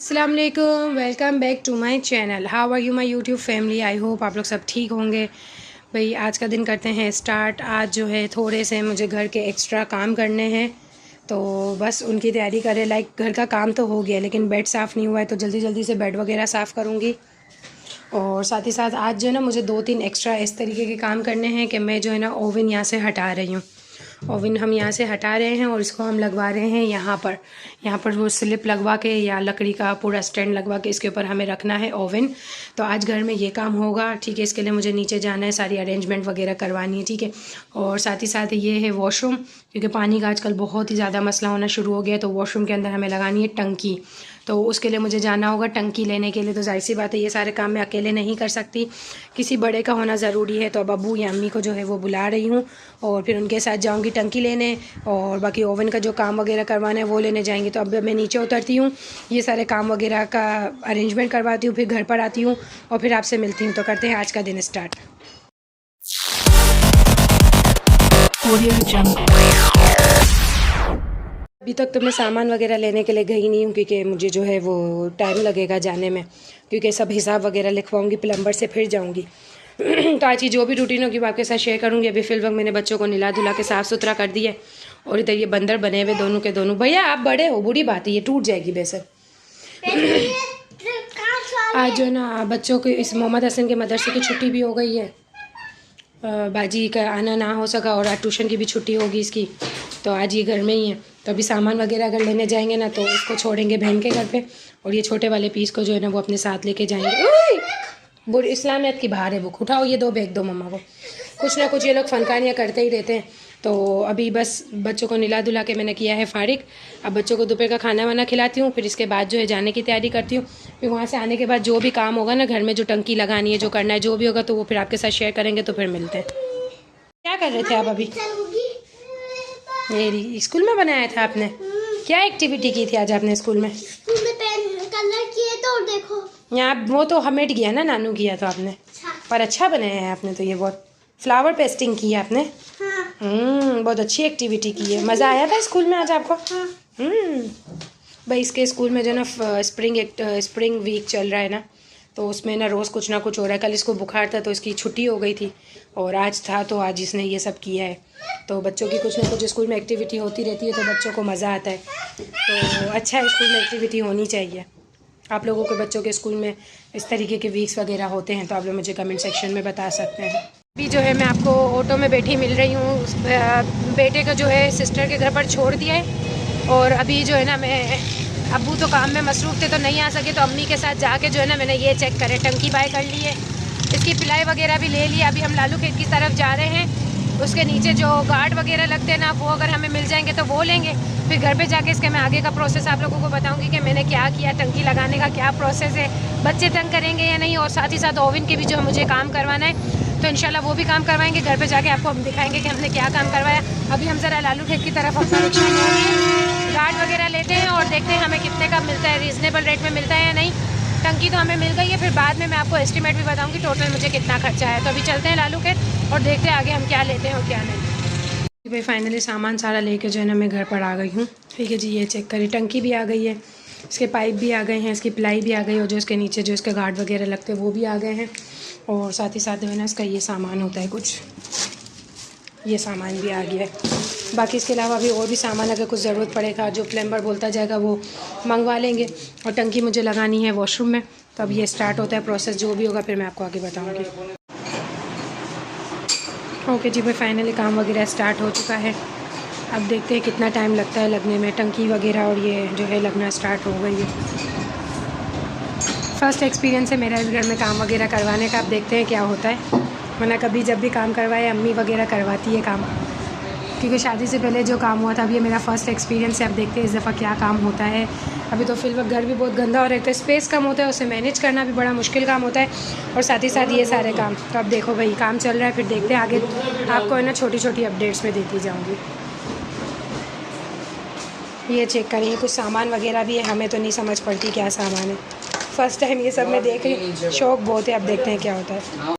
अस्सलाम वालेकुम, welcome back to my channel. How are you my YouTube family. I hope आप लोग सब ठीक होंगे। भाई आज का दिन करते हैं स्टार्ट। आज जो है थोड़े से मुझे घर के एक्स्ट्रा काम करने हैं, तो बस उनकी तैयारी करें। लाइक घर का काम तो हो गया, लेकिन बेड साफ़ नहीं हुआ है, तो जल्दी जल्दी से बेड वगैरह साफ़ करूँगी। और साथ ही साथ आज जो है ना मुझे 2-3 एक्स्ट्रा इस तरीके के काम करने हैं कि मैं जो है ना ओवन यहाँ से हटा रही हूँ। ओवन हम यहाँ से हटा रहे हैं और इसको हम लगवा रहे हैं यहाँ पर वो स्लिप लगवा के या लकड़ी का पूरा स्टैंड लगवा के इसके ऊपर हमें रखना है ओवन। तो आज घर में ये काम होगा, ठीक है। इसके लिए मुझे नीचे जाना है, सारी अरेंजमेंट वगैरह करवानी है, ठीक है। और साथ ही साथ ये है वॉशरूम, क्योंकि पानी का आजकल बहुत ही ज़्यादा मसला होना शुरू हो गया है। तो वॉशरूम के अंदर हमें लगानी है टंकी, तो उसके लिए मुझे जाना होगा टंकी लेने के लिए। तो जाहिर सी बात है ये सारे काम मैं अकेले नहीं कर सकती, किसी बड़े का होना ज़रूरी है। तो अब अब्बू या अम्मी को जो है वो बुला रही हूँ और फिर उनके साथ जाऊँगी टंकी लेने, और बाकी ओवन का जो काम वगैरह करवाना है वो लेने जाएंगे। तो अब मैं नीचे उतरती हूँ, ये सारे काम वगैरह का अरेंजमेंट करवाती हूँ, फिर घर पर आती हूँ और फिर आपसे मिलती हूँ। तो करते हैं आज का दिन स्टार्ट। अभी तक तो मैं सामान वगैरह लेने के लिए गई नहीं हूँ, क्योंकि मुझे जो है वो टाइम लगेगा जाने में, क्योंकि सब हिसाब वगैरह लिखवाऊँगी प्लम्बर से, फिर जाऊँगी। तो आज की जो भी रूटीन होगी वो आपके साथ शेयर करूँगी। अभी फिल वक्त मैंने बच्चों को निला धुला के साफ़ सुथरा कर दिया, और इधर ये बंदर बने हुए दोनों के दोनों। भैया आप बड़े हो, बुरी बात है, ये टूट जाएगी बेसर। आज जो है ना बच्चों के इस मोहम्मद हसन के मदरसे की छुट्टी भी हो गई है, बाजी का आना ना हो सका, और आज ट्यूशन की भी छुट्टी होगी इसकी, तो आज ये घर में ही है। तो अभी सामान वगैरह अगर लेने जाएंगे ना तो इसको छोड़ेंगे बहन के घर पे, और ये छोटे वाले पीस को जो है ना वो अपने साथ लेके जाएंगे। बुरी इस्लामियत की बाहर है बुक, उठाओ ये दो, बैग दो मम्मा को। कुछ ना कुछ ये लोग फनकानियाँ करते ही रहते हैं। तो अभी बस बच्चों को निला धुला के मैंने किया है फारिग। अब बच्चों को दोपहर का खाना वाना खिलाती हूँ, फिर इसके बाद जो है जाने की तैयारी करती हूँ। फिर वहाँ से आने के बाद जो भी काम होगा ना घर में, जो टंकी लगानी है, जो करना है, जो भी होगा, तो वो फिर आपके साथ शेयर करेंगे। तो फिर मिलते हैं। क्या कर रहे थे आप अभी? ये स्कूल में बनाया था आपने? क्या एक्टिविटी की थी आज आपने स्कूल में? कलर किए तो देखो यहाँ वो तो हमेट गया ना, नानू किया तो आपने, पर अच्छा बनाया है आपने। तो ये बहुत फ्लावर पेस्टिंग की है आपने। हाँ। बहुत अच्छी एक्टिविटी की है। मज़ा आया था स्कूल में आज आपको? हाँ। भाई इसके स्कूल में जो ना स्प्रिंग वीक चल रहा है ना, तो उसमें ना रोज़ कुछ ना कुछ हो रहा है। कल इसको बुखार था तो इसकी छुट्टी हो गई थी, और आज था तो आज इसने ये सब किया है। तो बच्चों की कुछ ना कुछ स्कूल में एक्टिविटी होती रहती है, तो बच्चों को मज़ा आता है। तो अच्छा है, स्कूल में एक्टिविटी होनी चाहिए। आप लोगों के बच्चों के स्कूल में इस तरीके के वीक्स वगैरह होते हैं तो आप लोग मुझे कमेंट सेक्शन में बता सकते हैं। अभी जो है मैं आपको ऑटो में बैठी मिल रही हूँ। बेटे को जो है सिस्टर के घर पर छोड़ दिया है, और अभी जो है ना मैं, अब्बू तो काम में मसरूफ़ थे तो नहीं आ सके, तो अम्मी के साथ जाके जो है ना मैंने ये चेक करे, टंकी बाय कर ली है, इसकी पिलाई वगैरह भी ले ली। अभी हम लालू खेत की तरफ जा रहे हैं। उसके नीचे जो गार्ड वगैरह लगते हैं ना, वो अगर हमें मिल जाएंगे तो वो लेंगे। फिर घर पे जाके इसके मैं आगे का प्रोसेस आप लोगों को बताऊंगी कि मैंने क्या किया, टंकी लगाने का क्या प्रोसेस है, बच्चे तंग करेंगे या नहीं, और साथ ही साथ ओवन के भी जो मुझे काम करवाना है, तो इंशाल्लाह वो भी काम करवाएंगे। घर पे जाके आपको हम दिखाएंगे कि हमने क्या काम करवाया। अभी हम ज़रा लालू खेत की तरफ अपना रिक्शा लेंगे, गार्ड वगैरह लेते हैं और देखते हैं हमें कितने का मिलता है, रीज़नेबल रेट में मिलता है या नहीं। टंकी तो हमें मिल गई है, फिर बाद में मैं आपको एस्टिमेट भी बताऊंगी टोटल मुझे कितना खर्चा है। तो अभी चलते हैं लालू खेत और देखते हैं आगे हम क्या लेते हैं और क्या नहीं। भाई फाइनली सामान सारा लेके जो है ना मैं घर पर आ गई हूँ, ठीक है जी। ये चेक करिए, टंकी भी आ गई है, इसके पाइप भी आ गए हैं, इसकी प्लाई भी आ गई, और जो इसके नीचे जो इसके गार्ड वगैरह लगते हैं वो भी आ गए हैं। और साथ ही साथ जो है ना इसका ये सामान होता है कुछ, ये सामान भी आ गया है। बाकी इसके अलावा अभी और भी सामान अगर कुछ ज़रूरत पड़ेगा, जो प्लम्बर बोलता जाएगा वो मंगवा लेंगे। और टंकी मुझे लगानी है वॉशरूम में, तो अब ये स्टार्ट होता है प्रोसेस। जो भी होगा फिर मैं आपको आगे बताऊँगी। ओके जी भाई, फाइनली काम वगैरह स्टार्ट हो चुका है। अब देखते हैं कितना टाइम लगता है लगने में। टंकी वगैरह और ये जो है लगना स्टार्ट हो गई है। फ़र्स्ट एक्सपीरियंस है मेरा इस घर में काम वगैरह करवाने का। अब देखते हैं क्या होता है, वरना कभी जब भी काम करवाए अम्मी वगैरह करवाती है काम, क्योंकि शादी से पहले जो काम हुआ था, अब ये मेरा फ़र्स्ट एक्सपीरियंस है। अब देखते हैं इस दफ़ा क्या काम होता है। अभी तो फिल वक्त घर भी बहुत गंदा और एक तो स्पेस कम होता है, उसे मैनेज करना भी बड़ा मुश्किल काम होता है, और साथ ही साथ ये सारे काम। तो अब देखो भाई काम चल रहा है, फिर देखते हैं आगे। आपको है ना छोटी छोटी अपडेट्स में देती जाऊँगी। ये चेक करिए, कुछ सामान वगैरह भी है, हमें तो नहीं समझ पड़ती क्या सामान है। फ़र्स्ट टाइम ये सब मैं देख रही, शौक बहुत है। अब देखते हैं क्या होता है।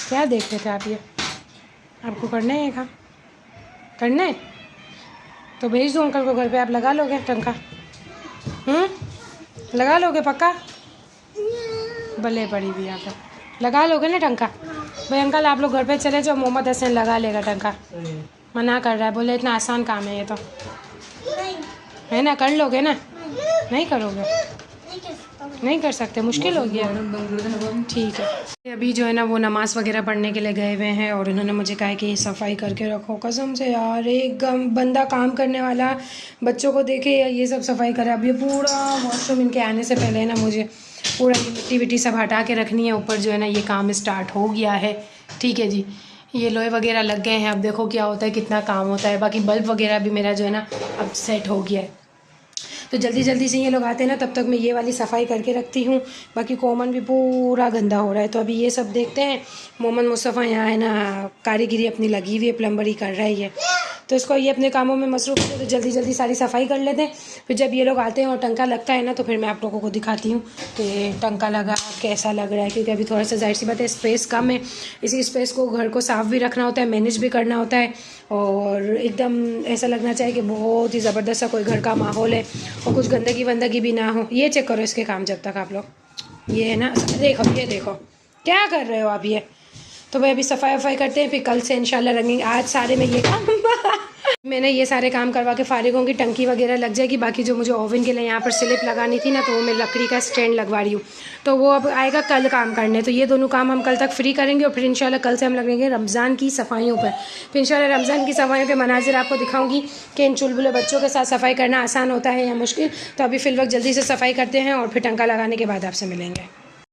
क्या देख रहे थे आप ये? आपको करना है काम? करना है तो भेज दो अंकल को घर पे, आप लगा लोगे टंका? लगा लोगे पक्का? भले पड़ी भी यहाँ पे लगा लोगे ना टंका? भाई अंकल आप लोग घर पे चले जाओ, मोहम्मद हसन लगा लेगा टंका। मना कर रहा है, बोले इतना आसान काम है ये तो, है ना? कर लोगे ना? नहीं करोगे? नहीं कर सकते, मुश्किल हो गया। ठीक है, अभी जो है ना वो नमाज़ वगैरह पढ़ने के लिए गए हुए हैं और उन्होंने मुझे कहा कि सफाई करके रखो। कसम से यार, एक बंदा काम करने वाला बच्चों को देखे या ये सब सफाई करे। अब ये पूरा वॉशरूम इनके आने से पहले ना मुझे पूरा ये मिट्टी विट्टी सब हटा के रखनी है। ऊपर जो है ना ये काम स्टार्ट हो गया है। ठीक है जी, ये लोहे वगैरह लग गए हैं। अब देखो क्या होता है, कितना काम होता है। बाकी बल्ब वगैरह भी मेरा जो है ना अब सेट हो गया है। तो जल्दी जल्दी से ये लोग आते हैं ना, तब तक मैं ये वाली सफाई करके रखती हूँ। बाकी कॉमन भी पूरा गंदा हो रहा है, तो अभी ये सब देखते हैं। मोहम्मद मुस्तफ़ा यहाँ है ना, कारीगिरी अपनी लगी हुई है, प्लम्बरी कर रहा है ये, तो इसको ये अपने कामों में मसरूफ़ है, तो जल्दी जल्दी सारी सफाई कर लेते हैं। फिर जब ये लोग आते हैं और टंका लगता है ना, तो फिर मैं आप लोगों को दिखाती हूँ कि टंका लगा कैसा लग रहा है। क्योंकि अभी थोड़ा सा जाहिर सी बात है स्पेस कम है, इसी स्पेस को घर को साफ़ भी रखना होता है, मैनेज भी करना होता है, और एकदम ऐसा लगना चाहिए कि बहुत ही ज़बरदस्त सा कोई घर का माहौल है और कुछ गंदगी वंदगी भी ना हो। ये चेक करो इसके काम जब तक आप लोग, ये है ना, देखो ये देखो क्या कर रहे हो आप ये। तो भाई अभी सफाई वफाई करते हैं, फिर कल से इंशाल्लाह रंगेंगे। आज सारे में ये काम मैंने ये सारे काम करवा के फारिग होंगी, टंकी वगैरह लग जाएगी। बाकी जो मुझे ओवन के लिए यहाँ पर स्लिप लगानी थी ना, तो वो मैं लकड़ी का स्टैंड लगवा रही हूँ, तो वो अब आएगा कल काम करने। तो ये दोनों काम हम कल तक फ्री करेंगे और फिर इंशाल्लाह कल से हम लगेंगे रमज़ान की सफाइयों पर। फिर इंशाल्लाह रमज़ान की सफाइयों के मनाजिर आपको दिखाऊंगी कि इन चुलबुले बच्चों के साथ सफाई करना आसान होता है या मुश्किल। तो अभी फिल वक्त जल्दी से सफाई करते हैं और फिर टंका लगाने के बाद आपसे मिलेंगे।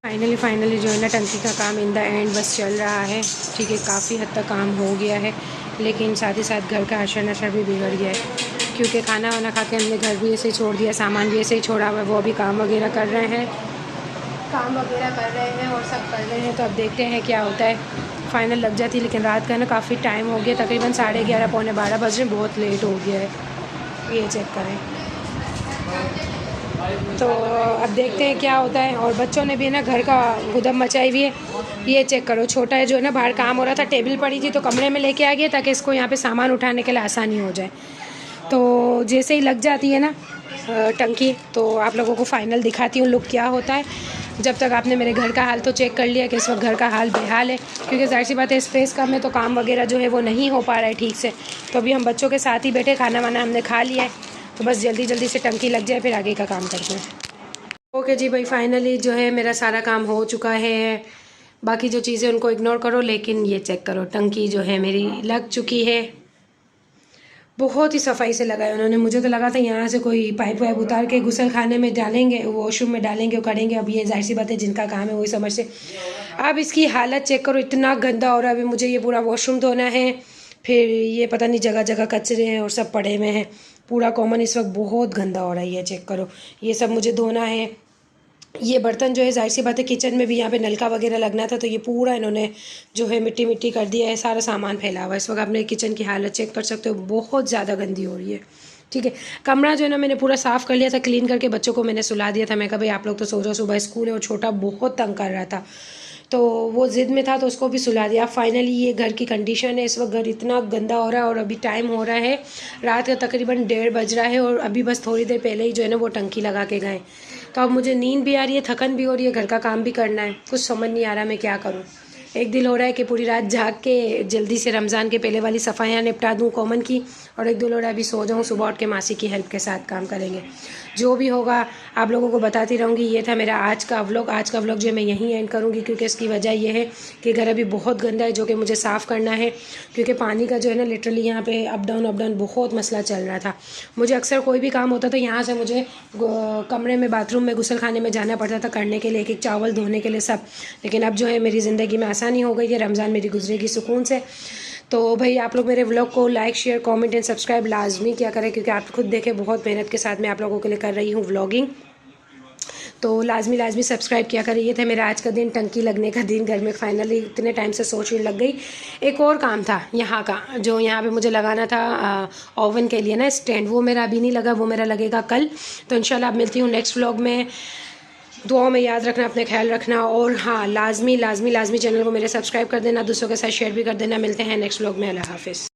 फाइनली जो है ना टंकी का काम इन द एंड बस चल रहा है। ठीक है, काफ़ी हद तक काम हो गया है, लेकिन साथ ही साथ घर का अशर नशर भी बिगड़ गया है। क्योंकि खाना वाना खा के हमने घर भी ऐसे ही छोड़ दिया, सामान भी ऐसे ही छोड़ा हुआ है। वो अभी काम वगैरह कर रहे हैं और सब कर रहे हैं। तो अब देखते हैं क्या होता है। फ़ाइनल लग जाती है, लेकिन रात का ना काफ़ी टाइम हो गया, तकरीबन 11:30 पौने 12 बज रहे, बहुत लेट हो गया है। ये चेक करें, तो अब देखते हैं क्या होता है। और बच्चों ने भी ना घर का गुदम मचाई हुई है। ये चेक करो, छोटा है जो है ना, बाहर काम हो रहा था, टेबल पड़ी थी तो कमरे में लेके आ गया ताकि इसको यहाँ पे सामान उठाने के लिए आसानी हो जाए। तो जैसे ही लग जाती है ना टंकी, तो आप लोगों को फ़ाइनल दिखाती हूँ लुक क्या होता है। जब तक आपने मेरे घर का हाल तो चेक कर लिया कि इस वक्त घर का हाल बेहाल है, क्योंकि जाहिर सी बात है स्पेस कम है, तो काम वगैरह जो है वो नहीं हो पा रहा है ठीक से। तो अभी हम बच्चों के साथ ही बैठे, खाना वाना हमने खा लिया है, तो बस जल्दी जल्दी से टंकी लग जाए, फिर आगे का काम करते हैं। ओके जी भाई, फाइनली जो है मेरा सारा काम हो चुका है। बाकी जो चीज़ें उनको इग्नोर करो, लेकिन ये चेक करो, टंकी जो है मेरी लग चुकी है। बहुत ही सफाई से लगाया उन्होंने। मुझे तो लगा था यहाँ से कोई पाइप वाइप उतार के गुसल खाने में डालेंगे, वॉशरूम में डालेंगे और करेंगे। अब ये जाहिर सी बात है जिनका काम है वही समझ से। अब इसकी हालत चेक करो, इतना गंदा हो रहा है। अभी मुझे ये पूरा वॉशरूम धोना है, फिर ये पता नहीं जगह जगह कचरे हैं और सब पड़े हुए हैं। पूरा कॉमन इस वक्त बहुत गंदा हो रहा है, ये चेक करो, ये सब मुझे धोना है। ये बर्तन जो है जाहिर सी बात है किचन में भी यहाँ पे नलका वगैरह लगना था, तो ये पूरा इन्होंने जो है मिट्टी मिट्टी कर दिया है, सारा सामान फैला हुआ है। इस वक्त आपने किचन की हालत चेक कर सकते हो, बहुत ज़्यादा गंदी हो रही है। ठीक है, कमरा जो है ना मैंने पूरा साफ़ कर लिया था, क्लीन करके बच्चों को मैंने सुला दिया था। मैं कहा भाई आप लोग तो सो जाओ, सुबह स्कूल है, और छोटा बहुत तंग कर रहा था तो वो ज़िद में था, तो उसको भी सुला दिया। फाइनली ये घर की कंडीशन है, इस वक्त घर इतना गंदा हो रहा है। और अभी टाइम हो रहा है रात का तकरीबन 1:30 बज रहा है, और अभी बस थोड़ी देर पहले ही जो है ना वो टंकी लगा के गए। तो अब मुझे नींद भी आ रही है, थकन भी हो रही है, घर का काम भी करना है, कुछ समझ नहीं आ रहा मैं क्या करूँ। एक दिल हो रहा है कि पूरी रात जाग के जल्दी से रमज़ान के पहले वाली सफाइयाँ निपटा दूँ कॉमन की, और एक दिल हो रहा है अभी सो जाऊँ, सुबह उठ के मासी की हेल्प के साथ काम करेंगे। जो भी होगा आप लोगों को बताती रहूँगी। ये था मेरा आज का व्लॉग जो मैं यहीं एंड करूँगी, क्योंकि इसकी वजह ये है कि घर अभी बहुत गंदा है, जो कि मुझे साफ़ करना है। क्योंकि पानी का जो है ना लिटरली यहाँ पे अप डाउन बहुत मसला चल रहा था। मुझे अक्सर कोई भी काम होता था यहाँ से मुझे कमरे में, बाथरूम में, गुसल खाने में जाना पड़ता था करने के लिए, एक एक चावल धोने के लिए सब। लेकिन अब जो है मेरी ज़िंदगी में आसानी हो गई है, रमज़ान मेरी गुजरेगी सुकून से। तो भाई आप लोग मेरे व्लॉग को like, share, comment and subscribe लाजमी किया करें, क्योंकि आप खुद देखें बहुत मेहनत के साथ मैं आप लोगों के लिए कर रही हूँ व्लॉगिंग। तो लाजमी सब्सक्राइब किया करें। ये था मेरा आज का दिन, टंकी लगने का दिन। घर में फाइनली इतने टाइम से सोचने लग गई। एक और काम था यहाँ का, जो यहाँ पे मुझे लगाना था ओवन के लिए ना स्टैंड, वो मेरा अभी नहीं लगा, वो मेरा लगेगा कल। तो इंशाल्लाह अब मिलती हूँ नेक्स्ट व्लॉग में। दुआओं में याद रखना, अपने ख्याल रखना, और हाँ लाजमी लाजमी लाजमी चैनल को मेरे सब्सक्राइब कर देना, दूसरों के साथ शेयर भी कर देना। मिलते हैं नेक्स्ट व्लॉग में। अल्लाह हाफिज़।